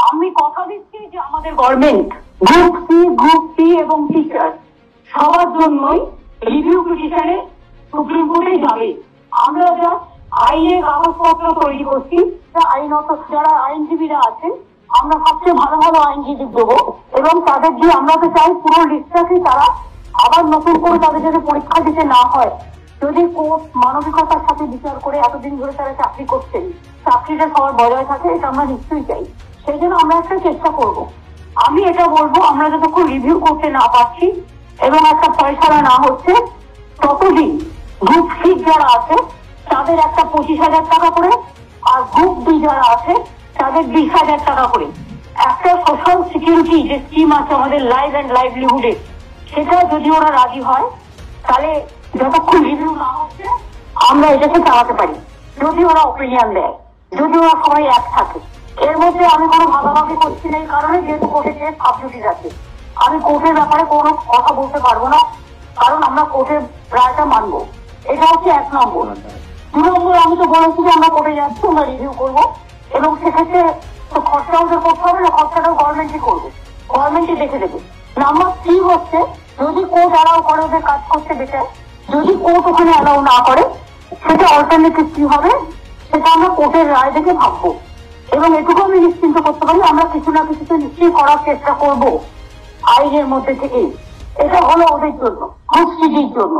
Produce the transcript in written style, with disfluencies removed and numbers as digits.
আমি কথা দিচ্ছি যে আমাদের government group C, group C এবং টিচার সবার জন্যই রিভিউ পিটিশনে সুপ্রিম কোর্টে যাবে। আমরা যা আইনের কাগজপত্র তৈরি করছি, আইনত যারা আইনজীবীরা আছেন, আমরা সবচেয়ে ভালো ভালো আইনজীবী দেবো এবং তাদের দিয়ে আমরা তো চাই পুরো লিস্টটাকে তারা আবার নতুন করে তাদের যাতে পরীক্ষা দিতে না হয়। যদি কোর্ট মানবিকতার সাথে বিচার করে এতদিন ধরে তারা চাকরি করছেন, চাকরিটা সবার বজায় থাকে, এটা আমরা নিশ্চয়ই চাই। সেই জন্য আমরা একটা চেষ্টা করব। আমি এটা বলবো, আমরা যতক্ষণ রিভিউ করতে না পারছি এবং একটা ফয়সালা না হচ্ছে, ততদিন গ্রুপ সি যারা আছে তাদের একটা 25,000 টাকা করে, আর গ্রুপ বি যারা আছে তাদের 20,000 টাকা করে একটা সোশ্যাল সিকিউরিটি যে স্কিম আছে আমাদের লাইফ অ্যান্ড লাইভলিহুডে, সেটা যদি ওরা রাজি হয় তাহলে যতক্ষণ রিভিউ না হচ্ছে আমরা এটাকে চালাতে পারি, যদি ওরা ওপিনিয়ন দেয়, যদি ওরা সবাই এক থাকে। এর মধ্যে আমি কোনো ভাগাভাগি করছি না, এই কারণে যেহেতু কোর্টে কেস সাবজুডিস আছে, আমি কোর্টের ব্যাপারে কোনো কথা বলতে পারবো না, কারণ আমরা কোর্টের রায়টা মানবো। এটা হচ্ছে 1 নম্বর। 2 নম্বর, আমি তো বলেছি যে আমরা কোর্টে যাচ্ছি, আমরা রিভিউ করবো এবং সেক্ষেত্রে তো খরচা ওদের করতে হবে না, খরচাটাও গভর্নমেন্টই করবে, গভর্নমেন্টই দেখে দেবে। নাম্বার 3 হচ্ছে, যদি কোর্ট অ্যালাউ করে ওদের কাজ করতে বেটার, যদি কোর্ট ওখানে অ্যালাউ না করে সেটা অল্টারনেটিভ কি হবে সেটা আমরা কোর্টের রায় দেখে ভাববো। এবং এটুকু আমি নিশ্চিন্ত করতে পারি, আমরা কিছু না কিছু তো নিশ্চয়ই করার চেষ্টা করবো আইনের মধ্যে থেকে। এটা হলো ওদের জন্য, সংস্কৃতির জন্য।